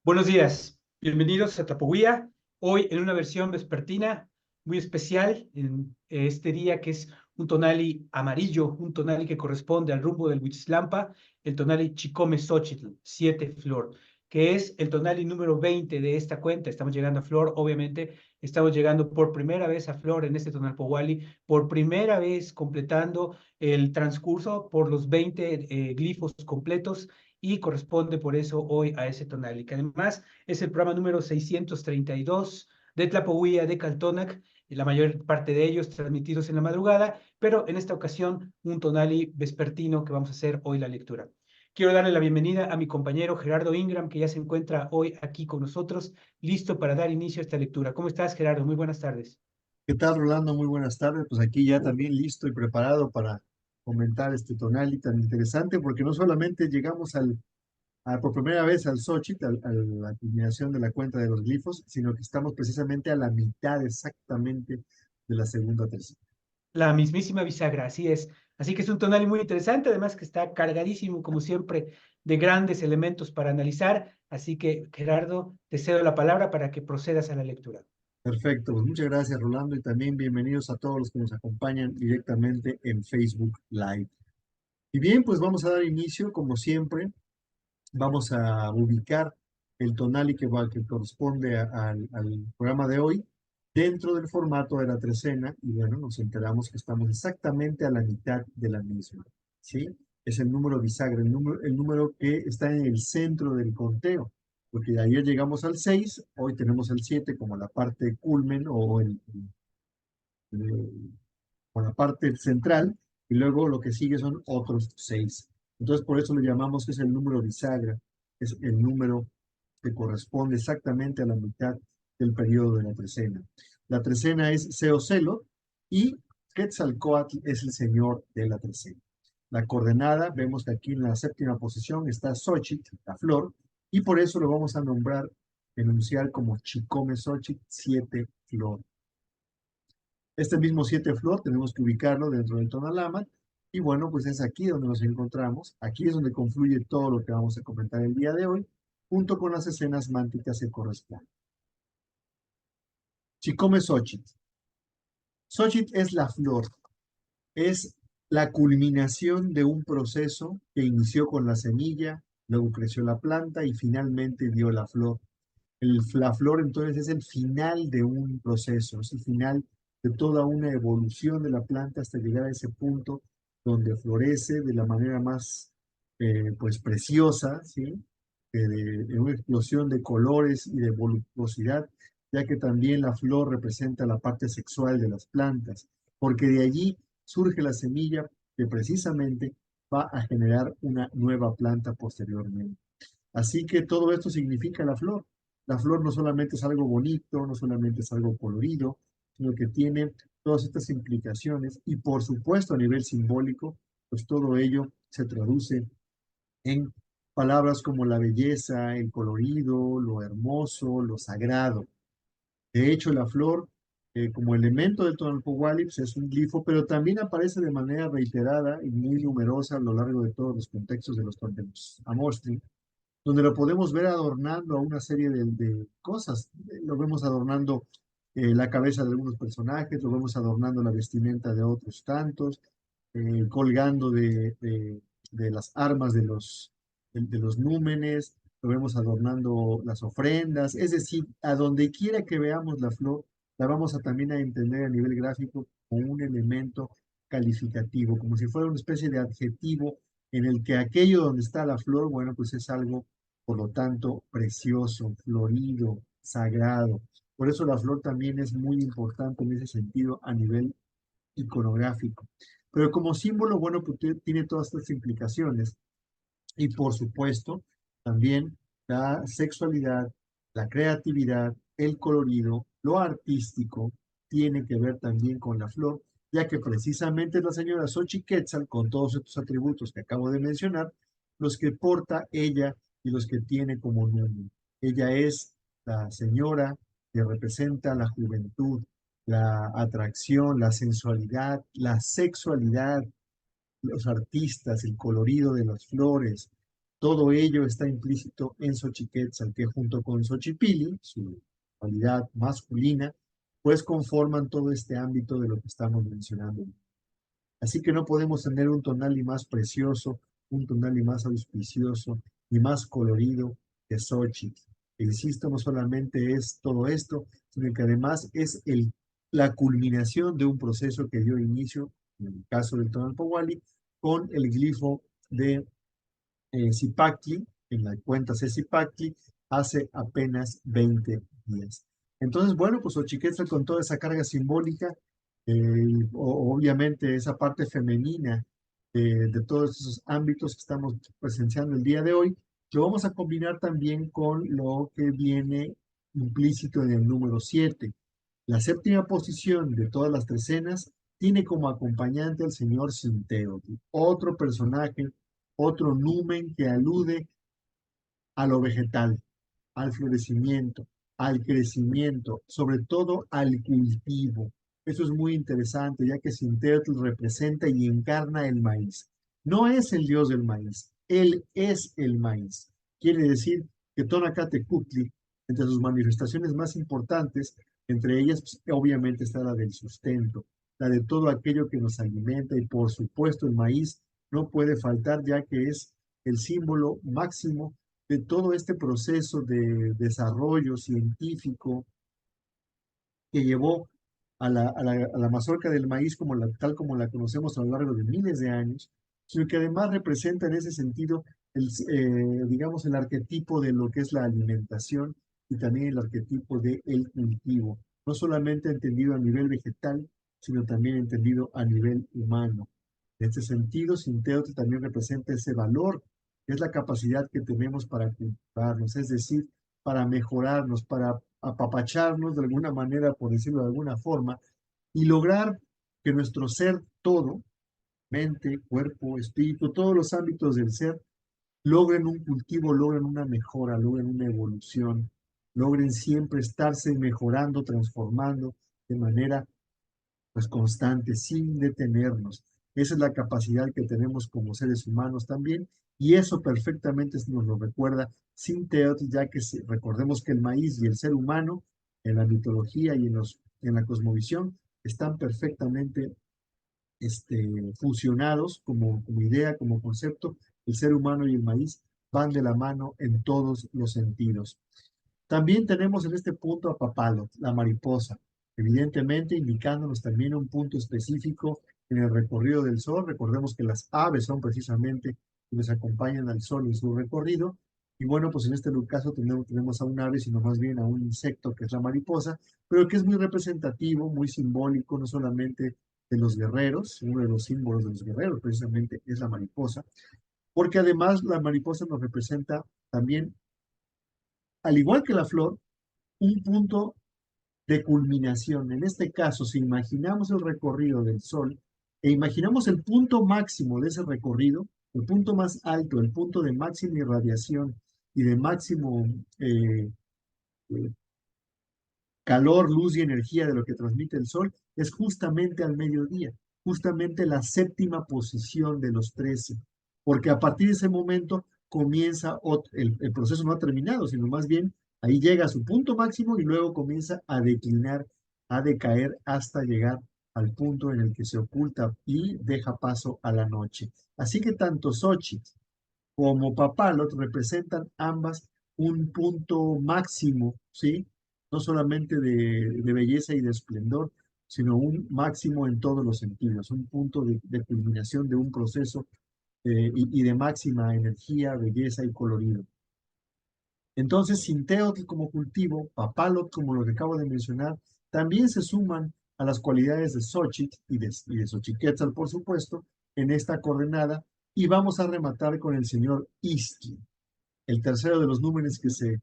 Buenos días, bienvenidos a Tapuguía. Hoy en una versión vespertina muy especial, en este día que es un tonali amarillo, un tonali que corresponde al rumbo del Huitzlampa, el tonali Chicome Xochitl, 7 flor, que es el tonali número 20 de esta cuenta. Estamos llegando a flor, obviamente, estamos llegando por primera vez a flor en este tonal Powali, por primera vez completando el transcurso por los 20 glifos completos y corresponde por eso hoy a ese tonal, y que además es el programa número 632 de Tlapohuía de Caltonac, y la mayor parte de ellos transmitidos en la madrugada, pero en esta ocasión un tonali vespertino que vamos a hacer hoy la lectura. Quiero darle la bienvenida a mi compañero Gerardo Ingram, que ya se encuentra hoy aquí con nosotros, listo para dar inicio a esta lectura. ¿Cómo estás, Gerardo? Muy buenas tardes. ¿Qué tal, Rolando? Muy buenas tardes. Pues aquí ya también listo y preparado para comentar este tonal y tan interesante, porque no solamente llegamos por primera vez al Xochitl, a la culminación de la cuenta de los glifos, sino que estamos precisamente a la mitad exactamente de la segunda tercera. La mismísima bisagra, así es. Así que es un tonal muy interesante, además que está cargadísimo, como siempre, de grandes elementos para analizar. Así que, Gerardo, te cedo la palabra para que procedas a la lectura. Perfecto, pues muchas gracias, Rolando, y también bienvenidos a todos los que nos acompañan directamente en Facebook Live. Y bien, pues vamos a dar inicio, como siempre, vamos a ubicar el tonali que corresponde al programa de hoy dentro del formato de la trecena y bueno, nos enteramos que estamos exactamente a la mitad de la misma, ¿sí? Es el número bisagra, el número que está en el centro del conteo, porque de ayer llegamos al 6, hoy tenemos el 7 como la parte culmen el- o la parte central, y luego lo que sigue son otros 6. Entonces, por eso le llamamos que es el número bisagra, es el número que corresponde exactamente a la mitad del periodo de la trecena. La trecena es Seocelo y Quetzalcóatl es el señor de la trecena. La coordenada, vemos que aquí en la séptima posición está Xochitl, la flor, y por eso lo vamos a nombrar, enunciar como Chicome Xochitl, 7 flor. Este mismo 7 flor tenemos que ubicarlo dentro del tonalama y bueno, pues es aquí donde nos encontramos. Aquí es donde confluye todo lo que vamos a comentar el día de hoy, junto con las escenas mánticas que corresponden. Chicome Xochitl. Xochitl es la flor, es la culminación de un proceso que inició con la semilla, luego creció la planta y finalmente dio la flor. La flor entonces es el final de un proceso, es el final de toda una evolución de la planta hasta llegar a ese punto donde florece de la manera más pues preciosa, ¿sí? De una explosión de colores y de voluptuosidad, ya que también la flor representa la parte sexual de las plantas, porque de allí surge la semilla que precisamente va a generar una nueva planta posteriormente. Así que todo esto significa la flor. La flor no solamente es algo bonito, no solamente es algo colorido, sino que tiene todas estas implicaciones y por supuesto a nivel simbólico, pues todo ello se traduce en palabras como la belleza, el colorido, lo hermoso, lo sagrado. De hecho, la flor, como elemento del Tonalpohualli, es un glifo, pero también aparece de manera reiterada y muy numerosa a lo largo de todos los contextos de los Amostri, donde lo podemos ver adornando a una serie de cosas. Lo vemos adornando la cabeza de algunos personajes, lo vemos adornando la vestimenta de otros tantos, colgando de las armas de los númenes, lo vemos adornando las ofrendas, es decir, a donde quiera que veamos la flor, la vamos a también a entender a nivel gráfico como un elemento calificativo, como si fuera una especie de adjetivo en el que aquello donde está la flor, bueno, pues es algo, por lo tanto, precioso, florido, sagrado. Por eso la flor también es muy importante en ese sentido a nivel iconográfico. Pero como símbolo, bueno, pues tiene todas estas implicaciones. Y por supuesto, también la sexualidad, la creatividad, el colorido, lo artístico, tiene que ver también con la flor, ya que precisamente es la señora Xochitl Quetzal, con todos estos atributos que acabo de mencionar, los que porta ella y los que tiene como nombre. Ella es la señora que representa la juventud, la atracción, la sensualidad, la sexualidad, los artistas, el colorido de las flores, Todo ello está implícito en Xochiquetzal, que junto con Xochipili, su cualidad masculina, pues conforman todo este ámbito de lo que estamos mencionando. Así que no podemos tener un tonali más precioso, un tonali más auspicioso y más colorido que Xochitl. Insisto, no solamente es todo esto, sino que además es la culminación de un proceso que dio inicio, en el caso del Tonalpowali, con el glifo de Zipacli, en la cuenta Zipacli, hace apenas 20 días. Entonces, bueno, pues Xochiquetzal con toda esa carga simbólica, obviamente esa parte femenina de todos esos ámbitos que estamos presenciando el día de hoy, lo vamos a combinar también con lo que viene implícito en el número 7. La séptima posición de todas las trecenas tiene como acompañante al señor Sinteotl, otro personaje, otro numen que alude a lo vegetal, al florecimiento, al crecimiento, sobre todo al cultivo. Eso es muy interesante, ya que Sinteotl representa y encarna el maíz. No es el dios del maíz, él es el maíz. Quiere decir que Tonacatecutli, entre sus manifestaciones más importantes, entre ellas, pues, obviamente está la del sustento, la de todo aquello que nos alimenta y por supuesto el maíz no puede faltar, ya que es el símbolo máximo de todo este proceso de desarrollo científico que llevó a la mazorca del maíz tal como la conocemos a lo largo de miles de años, sino que además representa en ese sentido, digamos, el arquetipo de lo que es la alimentación y también el arquetipo del cultivo, no solamente entendido a nivel vegetal, sino también entendido a nivel humano. En este sentido, Sinteotl también representa ese valor, que es la capacidad que tenemos para cultivarnos, es decir, para mejorarnos, para apapacharnos de alguna manera, por decirlo de alguna forma, y lograr que nuestro ser todo, mente, cuerpo, espíritu, todos los ámbitos del ser, logren un cultivo, logren una mejora, logren una evolución, logren siempre estarse mejorando, transformando de manera pues constante, sin detenernos. Esa es la capacidad que tenemos como seres humanos también, y eso perfectamente nos lo recuerda Sinteot, ya que recordemos que el maíz y el ser humano, en la mitología y en la cosmovisión, están perfectamente fusionados como idea, como concepto. El ser humano y el maíz van de la mano en todos los sentidos. También tenemos en este punto a Papalo, la mariposa, evidentemente indicándonos también un punto específico en el recorrido del Sol. Recordemos que las aves son precisamente quienes acompañan al Sol en su recorrido. Y bueno, pues en este caso tenemos a un ave, sino más bien a un insecto que es la mariposa, pero que es muy representativo, muy simbólico, no solamente de los guerreros, uno de los símbolos de los guerreros precisamente es la mariposa, porque además la mariposa nos representa también, al igual que la flor, un punto de culminación. En este caso, si imaginamos el recorrido del Sol e imaginamos el punto máximo de ese recorrido, el punto más alto, el punto de máxima irradiación y de máximo eh, calor, luz y energía de lo que transmite el Sol, es justamente al mediodía, justamente la séptima posición de los 13, porque a partir de ese momento comienza el proceso no ha terminado, sino más bien ahí llega a su punto máximo y luego comienza a declinar, a decaer hasta llegar al punto en el que se oculta y deja paso a la noche. Así que tanto Xochitl como Papalot representan ambas un punto máximo, ¿sí? No solamente de belleza y de esplendor, sino un máximo en todos los sentidos, un punto de culminación de un proceso y de máxima energía, belleza y colorido. Entonces, Sinteotl como cultivo, Papalot como lo que acabo de mencionar, también se suman a las cualidades de Xochitl y de Xochiquetzal, por supuesto, en esta coordenada, y vamos a rematar con el señor Istli, el tercero de los números que se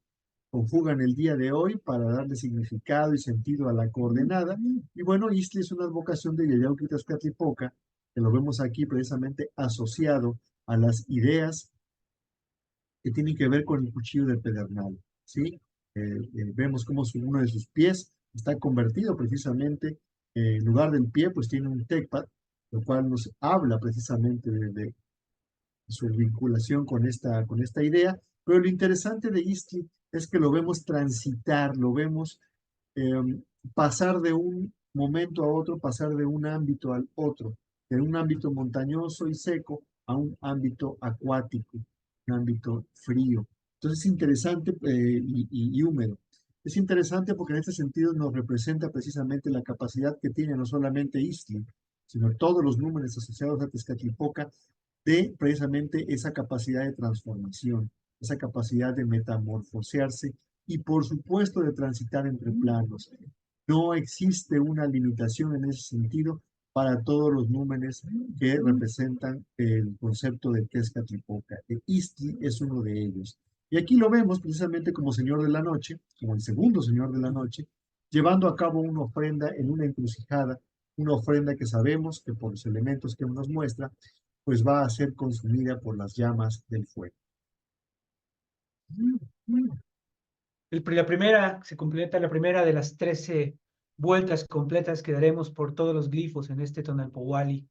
conjugan el día de hoy para darle significado y sentido a la coordenada. Y bueno, Istli es una advocación de Yayauquitas Catlipoca, que lo vemos aquí precisamente asociado a las ideas que tienen que ver con el cuchillo de pedernal, ¿sí? Vemos cómo uno de sus pies está convertido precisamente, en lugar del pie, pues tiene un tecpat, lo cual nos habla precisamente su vinculación con esta idea, pero lo interesante de Istli es que lo vemos transitar, lo vemos eh, pasar de un momento a otro, pasar de un ámbito al otro, de un ámbito montañoso y seco a un ámbito acuático, un ámbito frío. Entonces es interesante y húmedo. Es interesante porque en este sentido nos representa precisamente la capacidad que tiene no solamente Istli, sino todos los números asociados a Tezcatlipoca de precisamente esa capacidad de transformación, esa capacidad de metamorfosearse y por supuesto de transitar entre planos. No existe una limitación en ese sentido para todos los númenes que representan el concepto de Tezcatlipoca. Isti es uno de ellos. Y aquí lo vemos precisamente como Señor de la Noche, como el segundo Señor de la Noche, llevando a cabo una ofrenda en una encrucijada, una ofrenda que sabemos que por los elementos que nos muestra, pues va a ser consumida por las llamas del fuego. La primera, se completa la primera de las 13 vueltas completas que daremos por todos los glifos en este Tonalpowali.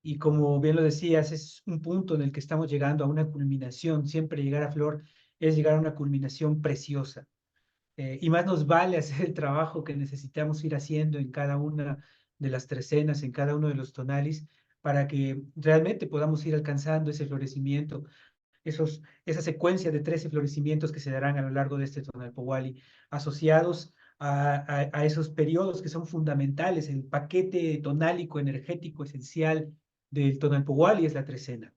Y como bien lo decías, es un punto en el que estamos llegando a una culminación. Siempre llegar a Flor es llegar a una culminación preciosa. Y más nos vale hacer el trabajo que necesitamos ir haciendo en cada una de las trecenas, en cada uno de los tonalis, para que realmente podamos ir alcanzando ese florecimiento, esa secuencia de 13 florecimientos que se darán a lo largo de este Tonalpowali, asociados a esos periodos que son fundamentales. El paquete tonálico energético esencial del Tonalpowali es la trecena,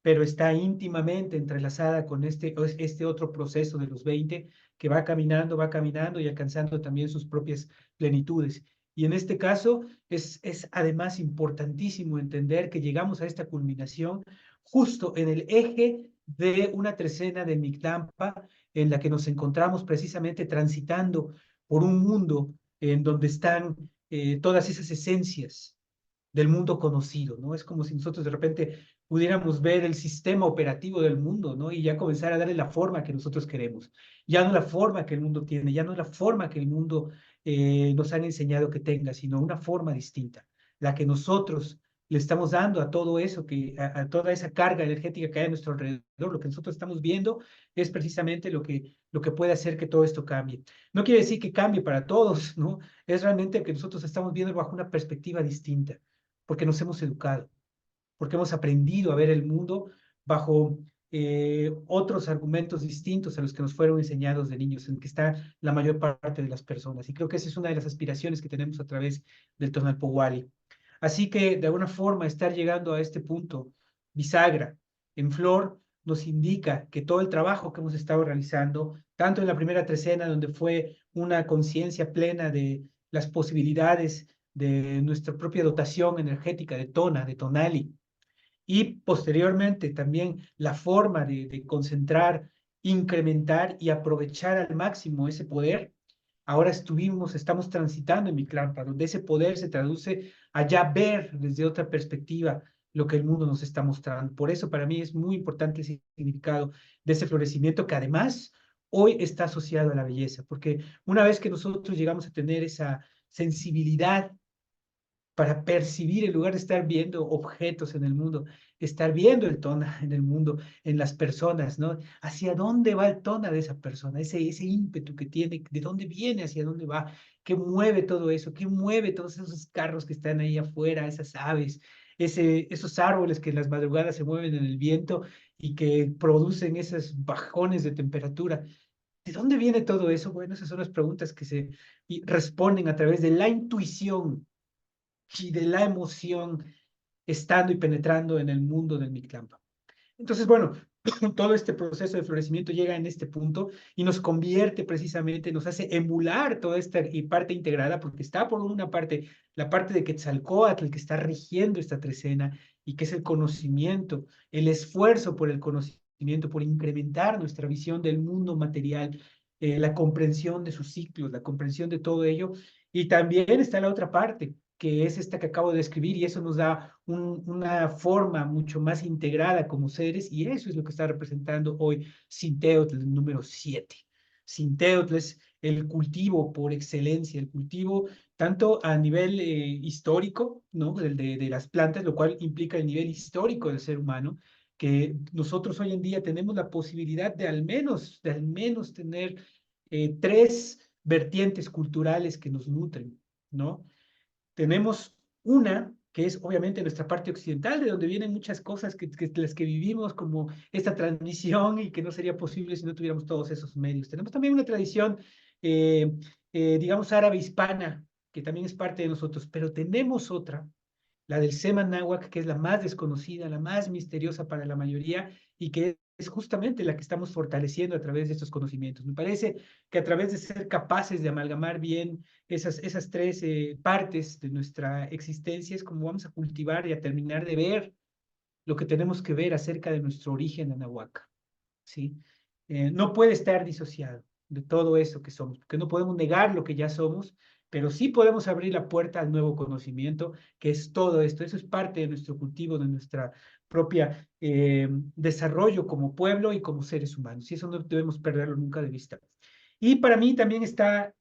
pero está íntimamente entrelazada con este otro proceso de los 20 que va caminando y alcanzando también sus propias plenitudes. Y en este caso es además importantísimo entender que llegamos a esta culminación justo en el eje de una trecena de Mictampa en la que nos encontramos precisamente transitando por un mundo en donde están todas esas esencias del mundo conocido, ¿no? Es como si nosotros de repente pudiéramos ver el sistema operativo del mundo, ¿no? Y ya comenzar a darle la forma que nosotros queremos. Ya no la forma que el mundo tiene, ya no la forma que el mundo nos han enseñado que tenga, sino una forma distinta, la que nosotros le estamos dando a todo eso, a toda esa carga energética que hay a nuestro alrededor. Lo que nosotros estamos viendo es precisamente lo que puede hacer que todo esto cambie. No quiere decir que cambie para todos, ¿no? Es realmente que nosotros estamos viendo bajo una perspectiva distinta, porque nos hemos educado, porque hemos aprendido a ver el mundo bajo otros argumentos distintos a los que nos fueron enseñados de niños, en que está la mayor parte de las personas. Y creo que esa es una de las aspiraciones que tenemos a través del Tonalpowali. Así que, de alguna forma, estar llegando a este punto, bisagra, en flor, nos indica que todo el trabajo que hemos estado realizando, tanto en la primera trecena, donde fue una conciencia plena de las posibilidades de nuestra propia dotación energética de tona, de tonali, y posteriormente también la forma de concentrar, incrementar y aprovechar al máximo ese poder. Ahora estamos transitando en Mictlampa, donde ese poder se traduce a ya ver desde otra perspectiva lo que el mundo nos está mostrando. Por eso para mí es muy importante el significado de ese florecimiento que además hoy está asociado a la belleza, porque una vez que nosotros llegamos a tener esa sensibilidad para percibir, en lugar de estar viendo objetos en el mundo, estar viendo el tona en el mundo, en las personas, ¿no? ¿Hacia dónde va el tona de esa persona? Ese ímpetu que tiene, ¿de dónde viene? ¿Hacia dónde va? ¿Qué mueve todo eso? ¿Qué mueve todos esos carros que están ahí afuera, esas aves, esos árboles que en las madrugadas se mueven en el viento y que producen esos bajones de temperatura? ¿De dónde viene todo eso? Bueno, esas son las preguntas que se responden a través de la intuición y de la emoción estando y penetrando en el mundo del Mictlampa. Entonces, bueno, todo este proceso de florecimiento llega en este punto y nos convierte precisamente, nos hace emular toda esta y parte integrada, porque está por una parte la parte de Quetzalcóatl, el que está rigiendo esta trecena y que es el conocimiento, el esfuerzo por el conocimiento, por incrementar nuestra visión del mundo material, la comprensión de sus ciclos, la comprensión de todo ello. Y también está la otra parte, que es esta que acabo de describir, y eso nos da una forma mucho más integrada como seres, y eso es lo que está representando hoy Sinteotl, el número 7. Sinteotl es el cultivo por excelencia, el cultivo tanto a nivel histórico, ¿no? De las plantas, lo cual implica el nivel histórico del ser humano, que nosotros hoy en día tenemos la posibilidad de al menos tener tres vertientes culturales que nos nutren, ¿no? Tenemos una que es obviamente nuestra parte occidental, de donde vienen muchas cosas las que vivimos, como esta transmisión y que no sería posible si no tuviéramos todos esos medios. Tenemos también una tradición, eh, digamos, árabe hispana, que también es parte de nosotros, pero tenemos otra, la del Sema Náhuatl, que es la más desconocida, la más misteriosa para la mayoría y que es justamente la que estamos fortaleciendo a través de estos conocimientos. Me parece que a través de ser capaces de amalgamar bien esas tres partes de nuestra existencia es como vamos a cultivar y a terminar de ver lo que tenemos que ver acerca de nuestro origen anahuaca, ¿sí? No puede estar disociado de todo eso que somos, porque no podemos negar lo que ya somos, pero sí podemos abrir la puerta al nuevo conocimiento, que es todo esto. Eso es parte de nuestro cultivo, de nuestra propia desarrollo como pueblo y como seres humanos. Y eso no debemos perderlo nunca de vista. Y para mí también está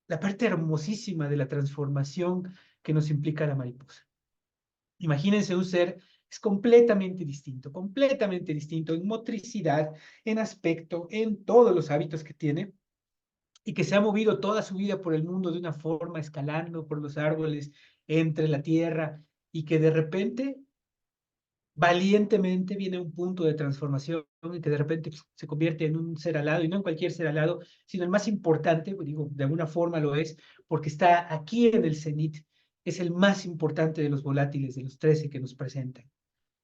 la parte hermosísima de la transformación que nos implica la mariposa. Imagínense un ser es completamente distinto en motricidad, en aspecto, en todos los hábitos que tiene y que se ha movido toda su vida por el mundo de una forma, escalando por los árboles, entre la tierra y que de repente, valientemente, viene un punto de transformación y que de repente se convierte en un ser alado y no en cualquier ser alado, sino el más importante, pues digo, de alguna forma lo es, porque está aquí en el cenit, es el más importante de los volátiles, de los 13 que nos presentan,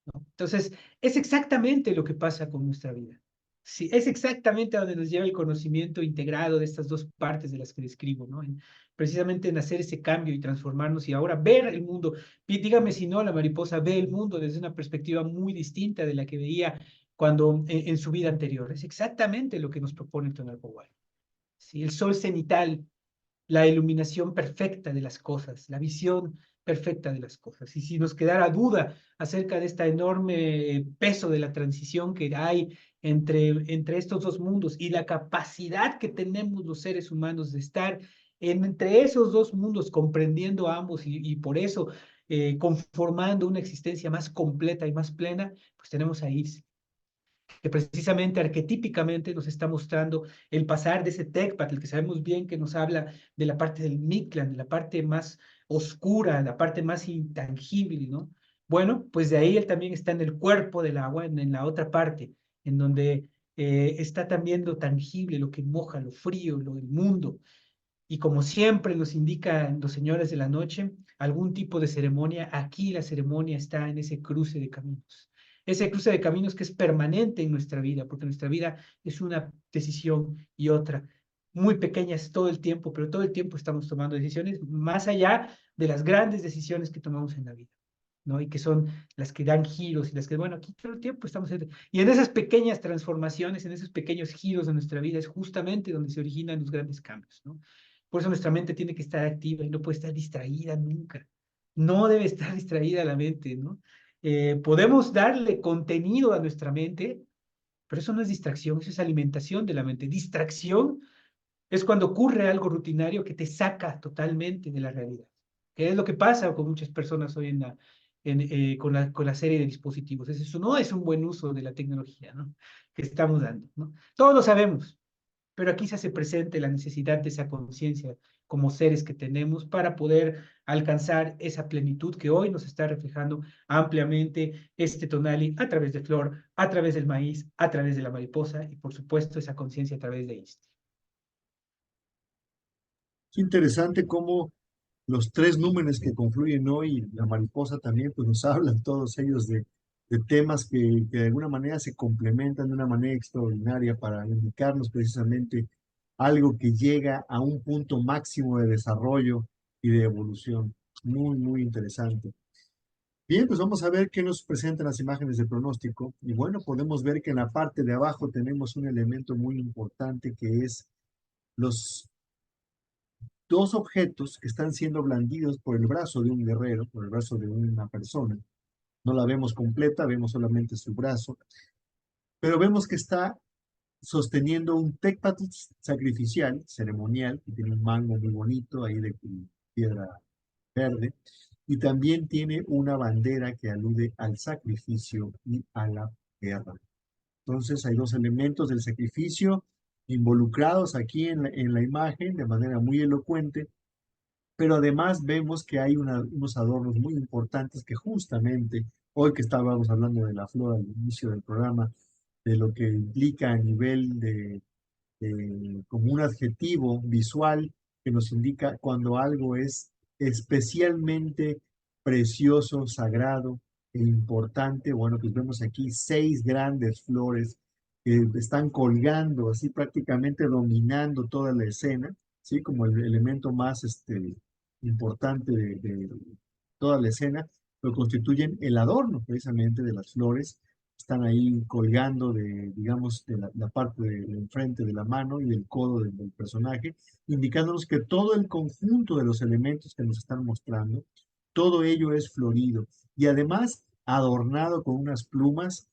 ¿no? Entonces, es exactamente lo que pasa con nuestra vida. Sí, es exactamente a donde nos lleva el conocimiento integrado de estas dos partes de las que describo, ¿no? Precisamente en hacer ese cambio y transformarnos y ahora ver el mundo. Dígame si no, la mariposa ve el mundo desde una perspectiva muy distinta de la que veía cuando en su vida anterior. Es exactamente lo que nos propone Tonal Powell. ¿Sí? El sol cenital, la iluminación perfecta de las cosas, la visión perfecta de las cosas. Y si nos quedara duda acerca de este enorme peso de la transición que hay entre estos dos mundos y la capacidad que tenemos los seres humanos de estar entre esos dos mundos, comprendiendo ambos y por eso conformando una existencia más completa y más plena, pues tenemos a irse que precisamente arquetípicamente nos está mostrando el pasar de ese Tecpat, el que sabemos bien que nos habla de la parte del Mictlan, de la parte más oscura, la parte más intangible, ¿no? Bueno, pues de ahí él también está en el cuerpo del agua, en la otra parte, en donde está también lo tangible, lo que moja, lo frío, lo del mundo. Y como siempre nos indican los señores de la noche, algún tipo de ceremonia, aquí la ceremonia está en ese cruce de caminos. Ese cruce de caminos que es permanente en nuestra vida, porque nuestra vida es una decisión y otra, muy pequeñas todo el tiempo, pero todo el tiempo estamos tomando decisiones más allá de las grandes decisiones que tomamos en la vida, ¿no? Y que son las que dan giros y las que, bueno, aquí todo el tiempo estamos... Y en esas pequeñas transformaciones, en esos pequeños giros de nuestra vida es justamente donde se originan los grandes cambios, ¿no? Por eso nuestra mente tiene que estar activa y no puede estar distraída nunca. No debe estar distraída la mente, ¿no? Podemos darle contenido a nuestra mente, pero eso no es distracción, eso es alimentación de la mente. Distracción es cuando ocurre algo rutinario que te saca totalmente de la realidad. Que es lo que pasa con muchas personas hoy con la serie de dispositivos. Eso no es un buen uso de la tecnología, ¿no? Que estamos dando, ¿no? Todos lo sabemos, pero aquí se hace presente la necesidad de esa conciencia como seres que tenemos para poder alcanzar esa plenitud que hoy nos está reflejando ampliamente este Tonali a través de Flor, a través del maíz, a través de la mariposa y por supuesto esa conciencia a través de Insti. Es interesante cómo los tres númenes que confluyen hoy, la mariposa también, pues nos hablan todos ellos de temas que de alguna manera se complementan de una manera extraordinaria para indicarnos precisamente algo que llega a un punto máximo de desarrollo y de evolución. Muy, muy interesante. Bien, pues vamos a ver qué nos presentan las imágenes de pronóstico. Y bueno, podemos ver que en la parte de abajo tenemos un elemento muy importante que es los dos objetos que están siendo blandidos por el brazo de un guerrero, por el brazo de una persona. No la vemos completa, vemos solamente su brazo, pero vemos que está sosteniendo un tecpatl sacrificial, ceremonial, que tiene un mango muy bonito ahí de piedra verde, y también tiene una bandera que alude al sacrificio y a la guerra. Entonces hay dos elementos del sacrificio involucrados aquí en la imagen de manera muy elocuente, pero además vemos que hay unos adornos muy importantes que justamente hoy que estábamos hablando de la flor al inicio del programa, de lo que implica a nivel como un adjetivo visual que nos indica cuando algo es especialmente precioso, sagrado e importante. Bueno, pues vemos aquí 6 grandes flores que están colgando, así prácticamente dominando toda la escena, ¿sí? Como el elemento más importante de toda la escena, lo constituyen el adorno precisamente de las flores. Están ahí colgando de, digamos, de la parte de enfrente de la mano y del codo del personaje, indicándonos que todo el conjunto de los elementos que nos están mostrando, todo ello es florido y además adornado con unas plumas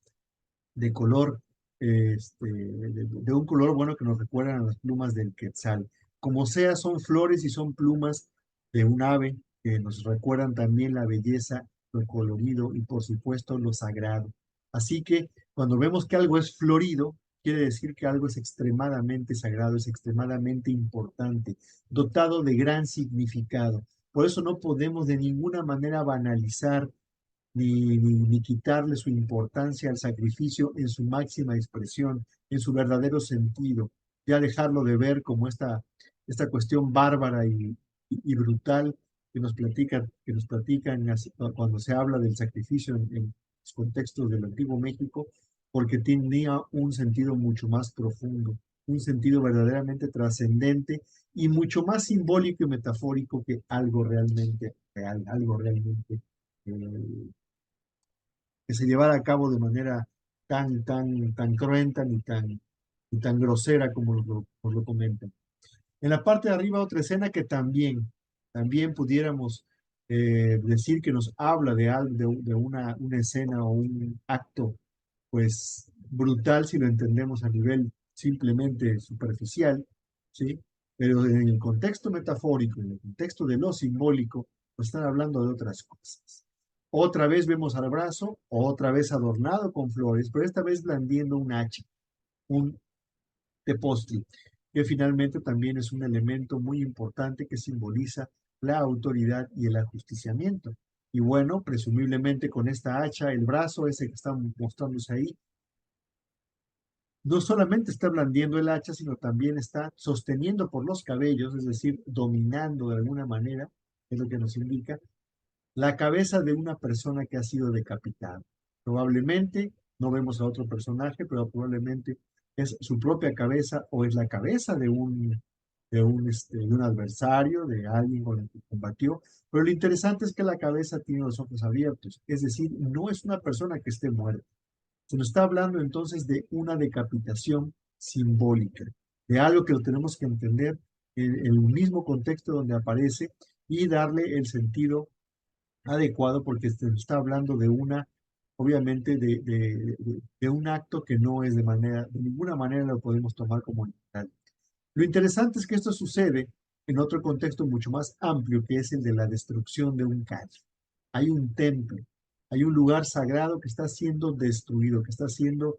de color, de un color bueno que nos recuerdan a las plumas del quetzal. Como sea, son flores y son plumas de un ave que nos recuerdan también la belleza, lo colorido y por supuesto lo sagrado. Así que cuando vemos que algo es florido, quiere decir que algo es extremadamente sagrado, es extremadamente importante, dotado de gran significado. Por eso no podemos de ninguna manera banalizar ni quitarle su importancia al sacrificio en su máxima expresión, en su verdadero sentido, ya dejarlo de ver como esta cuestión bárbara y brutal que nos platican cuando se habla del sacrificio en los contextos del antiguo México, porque tenía un sentido mucho más profundo, un sentido verdaderamente trascendente y mucho más simbólico y metafórico que algo realmente real, algo realmente eh, que se llevara a cabo de manera tan cruenta ni tan grosera como nos lo comentan. En la parte de arriba otra escena que también pudiéramos decir que nos habla de una escena o un acto pues brutal si lo entendemos a nivel simplemente superficial, ¿sí? Pero en el contexto metafórico, en el contexto de lo simbólico, pues están hablando de otras cosas. Otra vez vemos al brazo, otra vez adornado con flores, pero esta vez blandiendo un hacha, un tepostli, que finalmente también es un elemento muy importante que simboliza la autoridad y el ajusticiamiento. Y bueno, presumiblemente con esta hacha, el brazo ese que está mostrándose ahí, no solamente está blandiendo el hacha, sino también está sosteniendo por los cabellos, es decir, dominando de alguna manera, es lo que nos indica, la cabeza de una persona que ha sido decapitada. Probablemente, no vemos a otro personaje, pero probablemente es su propia cabeza o es la cabeza de un adversario, de alguien con el que combatió. Pero lo interesante es que la cabeza tiene los ojos abiertos, es decir, no es una persona que esté muerta. Se nos está hablando entonces de una decapitación simbólica, de algo que lo tenemos que entender en el mismo contexto donde aparece y darle el sentido adecuado porque se nos está hablando de obviamente, de un acto que no es de ninguna manera lo podemos tomar como literal. Lo interesante es que esto sucede en otro contexto mucho más amplio, que es el de la destrucción de un calle. Hay un templo, hay un lugar sagrado que está siendo destruido, que está siendo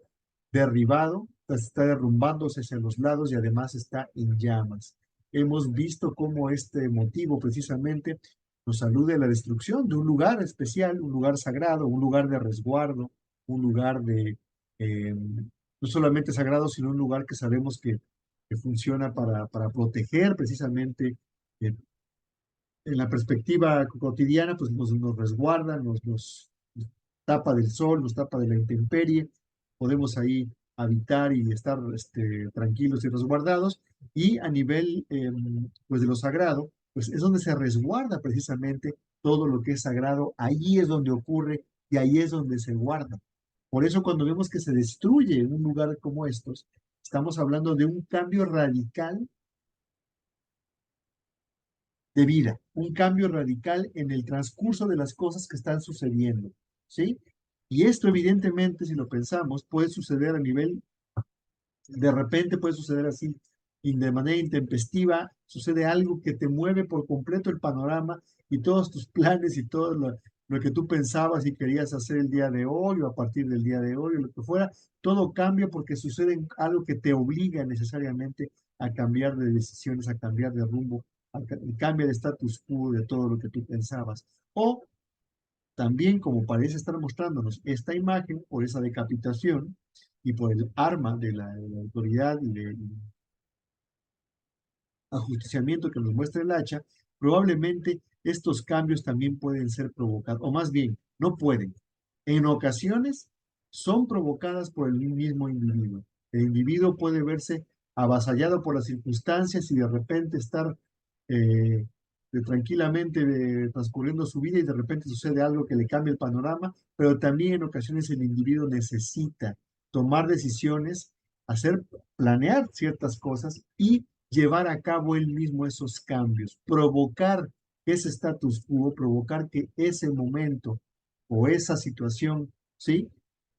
derribado, está derrumbándose hacia los lados y además está en llamas. Hemos visto cómo este motivo precisamente nos alude a la destrucción de un lugar especial, un lugar sagrado, un lugar de resguardo, un lugar no solamente sagrado, sino un lugar que sabemos que funciona para proteger precisamente eh, en la perspectiva cotidiana, pues nos resguarda, nos tapa del sol, nos tapa de la intemperie, podemos ahí habitar y estar tranquilos y resguardados, y a nivel pues de lo sagrado, pues es donde se resguarda precisamente todo lo que es sagrado, ahí es donde ocurre y ahí es donde se guarda. Por eso cuando vemos que se destruye un lugar como estos, estamos hablando de un cambio radical de vida, un cambio radical en el transcurso de las cosas que están sucediendo, ¿sí? Y esto evidentemente, si lo pensamos, puede suceder a nivel, de repente puede suceder así, y de manera intempestiva, sucede algo que te mueve por completo el panorama y todos tus planes y todo lo que tú pensabas y querías hacer el día de hoy o a partir del día de hoy o lo que fuera, todo cambia porque sucede algo que te obliga necesariamente a cambiar de decisiones, a cambiar de rumbo, cambia el status quo de todo lo que tú pensabas. O también, como parece estar mostrándonos esta imagen, por esa decapitación y por el arma de la autoridad y del ajusticiamiento que nos muestra el hacha, probablemente estos cambios también pueden ser provocados, o más bien, no pueden. En ocasiones son provocadas por el mismo individuo. El individuo puede verse avasallado por las circunstancias y de repente estar eh, tranquilamente transcurriendo su vida y de repente sucede algo que le cambia el panorama, pero también en ocasiones el individuo necesita tomar decisiones, hacer, planear ciertas cosas y llevar a cabo él mismo esos cambios, provocar ese status quo, provocar que ese momento o esa situación, ¿sí?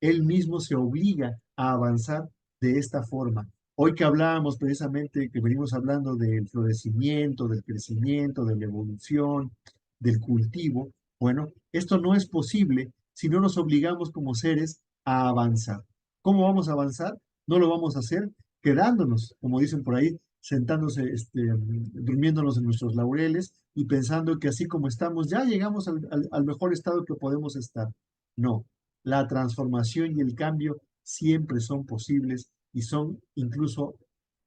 Él mismo se obliga a avanzar de esta forma. Hoy que hablábamos precisamente, que venimos hablando del florecimiento, del crecimiento, de la evolución, del cultivo, bueno, esto no es posible si no nos obligamos como seres a avanzar. ¿Cómo vamos a avanzar? No lo vamos a hacer quedándonos, como dicen por ahí, sentándose, durmiéndonos en nuestros laureles y pensando que así como estamos, ya llegamos al mejor estado que podemos estar. No, la transformación y el cambio siempre son posibles y son incluso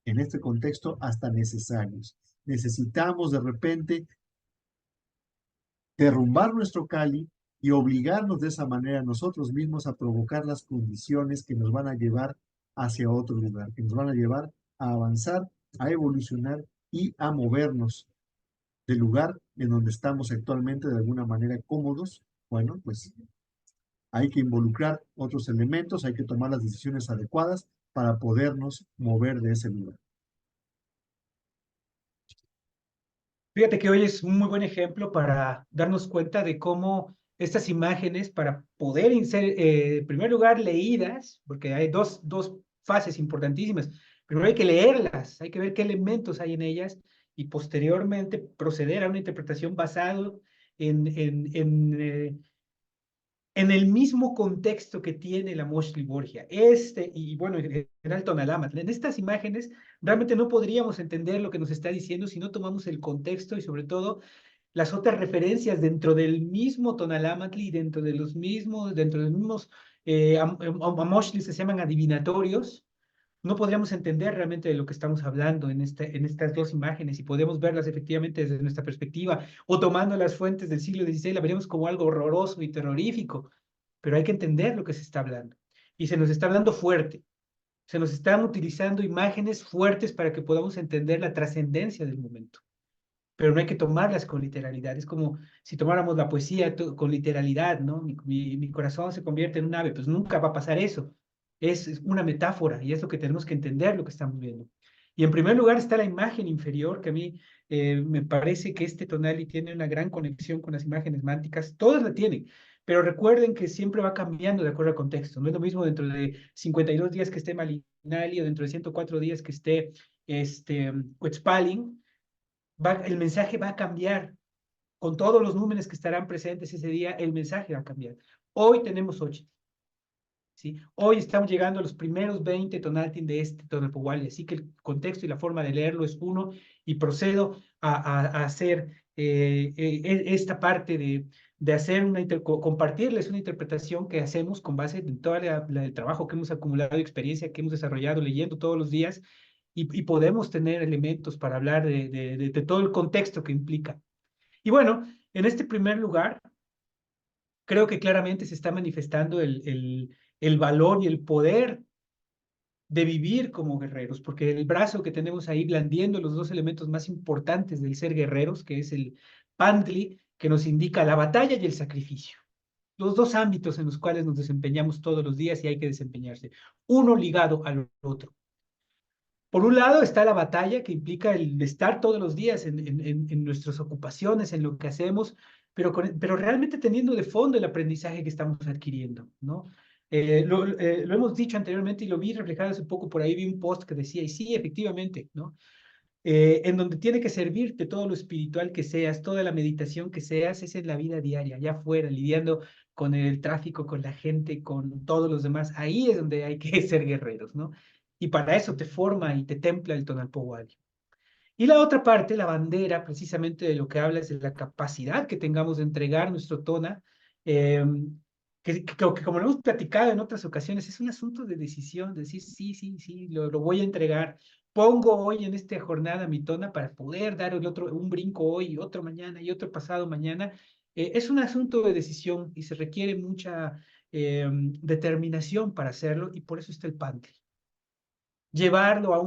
en este contexto hasta necesarios. Necesitamos de repente derrumbar nuestro Cali y obligarnos de esa manera nosotros mismos a provocar las condiciones que nos van a llevar hacia otro lugar, que nos van a llevar a avanzar, a evolucionar y a movernos del lugar en donde estamos actualmente de alguna manera cómodos. Bueno, pues hay que involucrar otros elementos, hay que tomar las decisiones adecuadas para podernos mover de ese lugar. Fíjate que hoy es un muy buen ejemplo para darnos cuenta de cómo estas imágenes, para poder ser, en primer lugar, leídas, porque hay dos fases importantísimas. Primero hay que leerlas, hay que ver qué elementos hay en ellas y posteriormente proceder a una interpretación basado en el mismo contexto que tiene la Moshli Borgia. Y bueno, en general Tonalamat. En estas imágenes realmente no podríamos entender lo que nos está diciendo si no tomamos el contexto y sobre todo las otras referencias dentro del mismo Tonalamatli, dentro de los mismos Amoshlis que se llaman adivinatorios. No podríamos entender realmente de lo que estamos hablando en estas dos imágenes y podemos verlas efectivamente desde nuestra perspectiva o tomando las fuentes del siglo XVI, la veríamos como algo horroroso y terrorífico, pero hay que entender lo que se está hablando. Y se nos está hablando fuerte, se nos están utilizando imágenes fuertes para que podamos entender la trascendencia del momento, pero no hay que tomarlas con literalidad. Es como si tomáramos la poesía con literalidad, ¿no? Mi corazón se convierte en un ave, pues nunca va a pasar eso. Es una metáfora y es lo que tenemos que entender lo que estamos viendo. Y en primer lugar está la imagen inferior, que a mí me parece que este Tonali tiene una gran conexión con las imágenes mánticas. Todas la tienen, pero recuerden que siempre va cambiando de acuerdo al contexto. No es lo mismo dentro de 52 días que esté Malinali o dentro de 104 días que esté Quetzalcoatl. El mensaje va a cambiar. Con todos los números que estarán presentes ese día, el mensaje va a cambiar. Hoy tenemos 8. ¿Sí? Hoy estamos llegando a los primeros 20 Tonaltin de este Tonalpohualli, así que el contexto y la forma de leerlo es uno, y procedo a hacer esta parte de hacer compartirles una interpretación que hacemos con base en todo el trabajo que hemos acumulado, experiencia que hemos desarrollado leyendo todos los días, y podemos tener elementos para hablar de todo el contexto que implica. Y bueno, en este primer lugar, creo que claramente se está manifestando el valor y el poder de vivir como guerreros, porque el brazo que tenemos ahí blandiendo los dos elementos más importantes del ser guerreros, que es el Pantli, que nos indica la batalla y el sacrificio. Los dos ámbitos en los cuales nos desempeñamos todos los días y hay que desempeñarse, uno ligado al otro. Por un lado está la batalla que implica el estar todos los días en nuestras ocupaciones, en lo que hacemos, pero realmente teniendo de fondo el aprendizaje que estamos adquiriendo, ¿no? Lo hemos dicho anteriormente y lo vi reflejado hace poco, por ahí vi un post que decía, y sí, efectivamente, ¿no? en donde tiene que servirte todo lo espiritual que seas, toda la meditación que seas, es en la vida diaria, allá afuera, lidiando con el tráfico, con la gente, con todos los demás. Ahí es donde hay que ser guerreros, ¿no? Y para eso te forma y te templa el Tonalpohualli. Y la otra parte, la bandera, precisamente de lo que habla es de la capacidad que tengamos de entregar nuestro tona, eh, que como lo hemos platicado en otras ocasiones, es un asunto de decisión, de decir, sí, sí, sí, lo voy a entregar. Pongo hoy en esta jornada mi tona para poder dar el otro, un brinco hoy, otro mañana y otro pasado mañana. Es un asunto de decisión y se requiere mucha determinación para hacerlo y por eso está el Pantry. Llevarlo a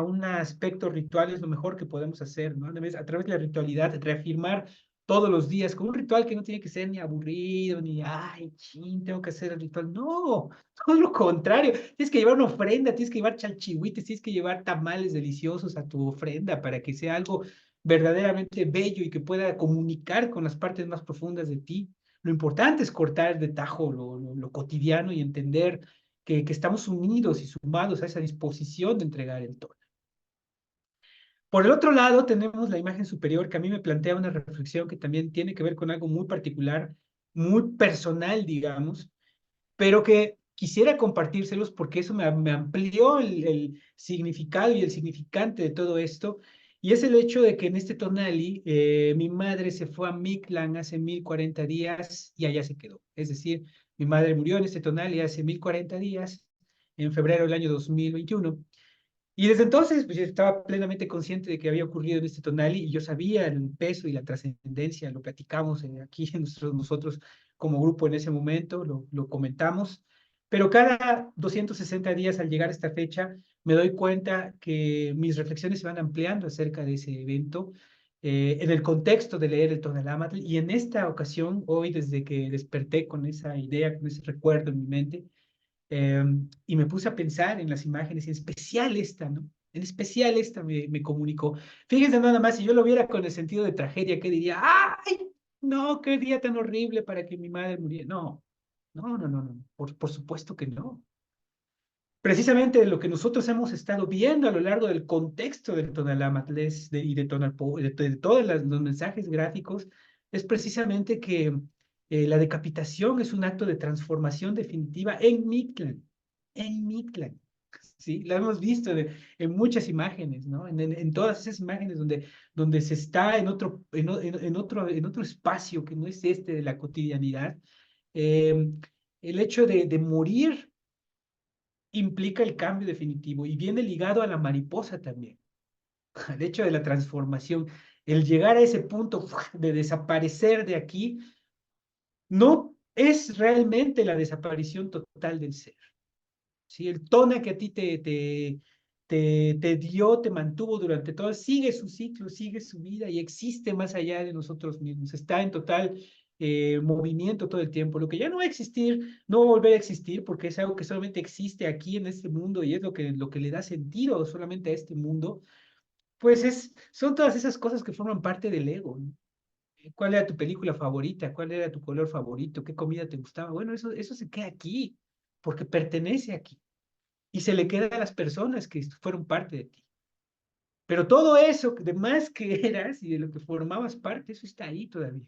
un aspecto ritual es lo mejor que podemos hacer, ¿no? A través de la ritualidad, reafirmar todos los días, con un ritual que no tiene que ser ni aburrido, ni, ay, chin, tengo que hacer el ritual. No, todo lo contrario. Tienes que llevar una ofrenda, tienes que llevar chalchihuites, tienes que llevar tamales deliciosos a tu ofrenda para que sea algo verdaderamente bello y que pueda comunicar con las partes más profundas de ti. Lo importante es cortar de tajo lo cotidiano y entender que estamos unidos y sumados a esa disposición de entregar el todo. Por el otro lado, tenemos la imagen superior que a mí me plantea una reflexión que también tiene que ver con algo muy particular, muy personal, digamos, pero que quisiera compartírselos porque eso me amplió el significado y el significante de todo esto. Y es el hecho de que en este Tonali, mi madre se fue a Mictlán hace 1040 días y allá se quedó. Es decir, mi madre murió en este Tonali hace 1040 días, en febrero del año 2021. Y desde entonces, pues yo estaba plenamente consciente de que había ocurrido en este Tonali y yo sabía el peso y la trascendencia, lo platicamos aquí nosotros como grupo en ese momento, lo comentamos, pero cada 260 días al llegar a esta fecha me doy cuenta que mis reflexiones se van ampliando acerca de ese evento en el contexto de leer el Tonalámatl y en esta ocasión, hoy desde que desperté con esa idea, con ese recuerdo en mi mente, eh, y me puse a pensar en las imágenes, en especial esta, ¿no? En especial esta me comunicó. Fíjense nada más, si yo lo viera con el sentido de tragedia, ¿qué diría? ¡Ay! No, qué día tan horrible para que mi madre muriera. No, no, no, no, no. Por supuesto que no. Precisamente de lo que nosotros hemos estado viendo a lo largo del contexto del Tonalamatles y de Tonalpo, de todos los mensajes gráficos, es precisamente que la decapitación es un acto de transformación definitiva en Mictlán, ¿sí? Lo hemos visto en muchas imágenes, ¿no? En todas esas imágenes donde se está en otro espacio que no es este de la cotidianidad. Eh, el hecho de morir implica el cambio definitivo y viene ligado a la mariposa también, al hecho de la transformación, el llegar a ese punto de desaparecer de aquí, no es realmente la desaparición total del ser. ¿Sí? El tona que a ti te dio, te mantuvo durante todo, sigue su ciclo, sigue su vida y existe más allá de nosotros mismos, está en total movimiento todo el tiempo. Lo que ya no va a existir, no va a volver a existir porque es algo que solamente existe aquí en este mundo y es lo que le da sentido solamente a este mundo, pues son todas esas cosas que forman parte del ego, ¿no? ¿Cuál era tu película favorita? ¿Cuál era tu color favorito? ¿Qué comida te gustaba? Bueno, eso se queda aquí porque pertenece aquí y se le queda a las personas que fueron parte de ti. Pero todo eso de más que eras y de lo que formabas parte, eso está ahí todavía.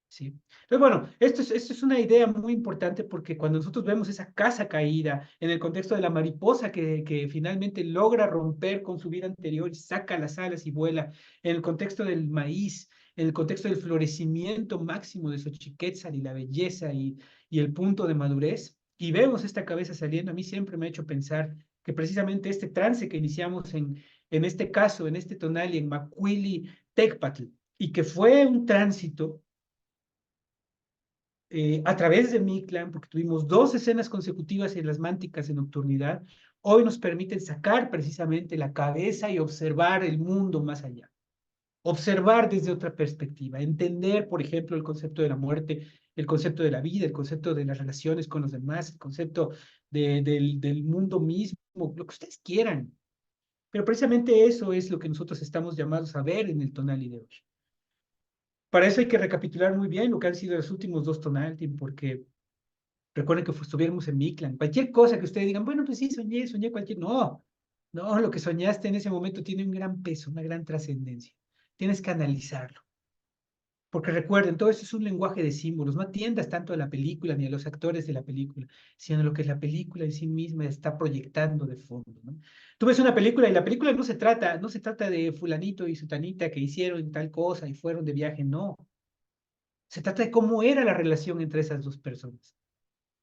¿Sí? Entonces, bueno, esto es una idea muy importante porque cuando nosotros vemos esa casa caída en el contexto de la mariposa que finalmente logra romper con su vida anterior y saca las alas y vuela, en el contexto del maíz, en el contexto del florecimiento máximo de Xochiquétzal y la belleza y el punto de madurez, y vemos esta cabeza saliendo, a mí siempre me ha hecho pensar que precisamente este trance que iniciamos en este caso, en este tonal y en Macuili Tecpatl, y que fue un tránsito a través de mi clan, porque tuvimos dos escenas consecutivas en las mánticas de nocturnidad, hoy nos permiten sacar precisamente la cabeza y observar el mundo más allá. Observar desde otra perspectiva, entender, por ejemplo, el concepto de la muerte, el concepto de la vida, el concepto de las relaciones con los demás, el concepto del mundo mismo, lo que ustedes quieran. Pero precisamente eso es lo que nosotros estamos llamados a ver en el Tonali de hoy. Para eso hay que recapitular muy bien lo que han sido los últimos dos Tonaltim, porque recuerden que estuviéramos en Mictlan. Cualquier cosa que ustedes digan, bueno, pues sí, soñé cualquier. No, No, lo que soñaste en ese momento tiene un gran peso, una gran trascendencia. Tienes que analizarlo. Porque recuerden, todo esto es un lenguaje de símbolos. No atiendas tanto a la película ni a los actores de la película, sino a lo que la película en sí misma está proyectando de fondo, ¿no? Tú ves una película y la película no se trata de fulanito y sutanita que hicieron tal cosa y fueron de viaje, no. Se trata de cómo era la relación entre esas dos personas.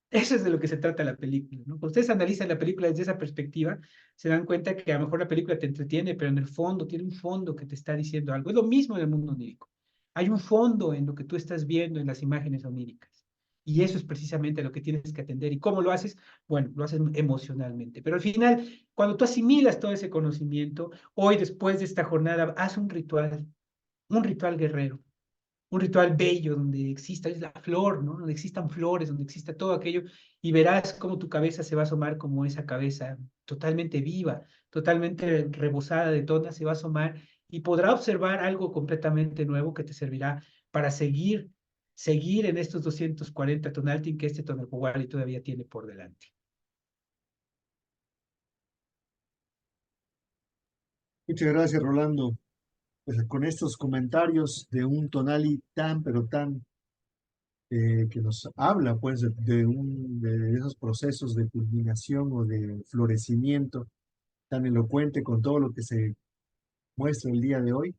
Eso es de lo que se trata la película, ¿no? Cuando ustedes analizan la película desde esa perspectiva, se dan cuenta que a lo mejor la película te entretiene, pero en el fondo tiene un fondo que te está diciendo algo. Es lo mismo en el mundo onírico. Hay un fondo en lo que tú estás viendo en las imágenes oníricas. Y eso es precisamente lo que tienes que atender. ¿Y cómo lo haces? Bueno, lo haces emocionalmente. Pero al final, cuando tú asimilas todo ese conocimiento, hoy después de esta jornada, haz un ritual guerrero, un ritual bello donde exista es la flor, ¿no? Donde existan flores, donde exista todo aquello, y verás cómo tu cabeza se va a asomar como esa cabeza totalmente viva, totalmente rebosada de tonas, se va a asomar y podrá observar algo completamente nuevo que te servirá para seguir en estos 240 tonaltin que este Tonalpohualli todavía tiene por delante. Muchas gracias, Rolando. Pues con estos comentarios de un Tonali tan, pero tan, que nos habla pues de esos procesos de culminación o de florecimiento tan elocuente con todo lo que se muestra el día de hoy,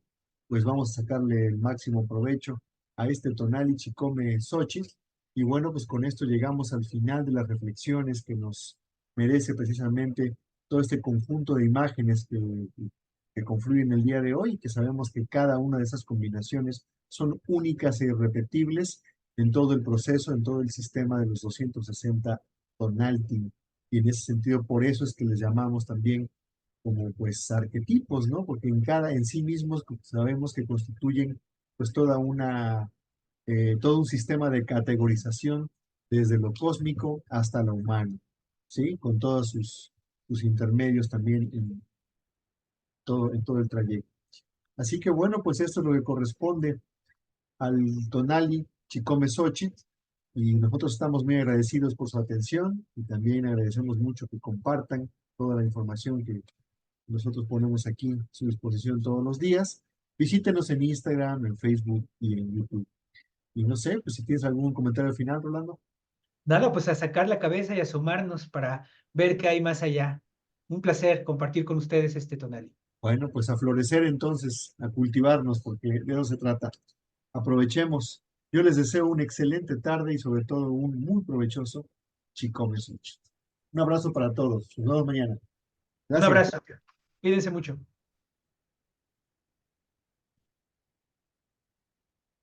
pues vamos a sacarle el máximo provecho a este Tonali Chicome Xochitl. Y bueno, pues con esto llegamos al final de las reflexiones que nos merece precisamente todo este conjunto de imágenes que confluyen el día de hoy, que sabemos que cada una de esas combinaciones son únicas e irrepetibles en todo el proceso, en todo el sistema de los 260 Tonaltin. Y en ese sentido, por eso es que les llamamos también como pues arquetipos, ¿no? Porque en sí mismos sabemos que constituyen pues todo un sistema de categorización desde lo cósmico hasta lo humano, ¿sí? Con todos sus intermedios también en todo el trayecto. Así que bueno, pues esto es lo que corresponde al Tonali Chicome Xochitl, y nosotros estamos muy agradecidos por su atención y también agradecemos mucho que compartan toda la información que nosotros ponemos aquí a su disposición todos los días. Visítenos en Instagram, en Facebook y en YouTube. Y no sé, pues si tienes algún comentario final, Rolando. Nada, pues a sacar la cabeza y asomarnos para ver qué hay más allá. Un placer compartir con ustedes este Tonali. Bueno, pues a florecer entonces, a cultivarnos, porque de eso se trata. Aprovechemos. Yo les deseo una excelente tarde y sobre todo un muy provechoso Chicome Sushi. Un abrazo para todos. Nos vemos mañana. Un Gracias. abrazo. Cuídense mucho.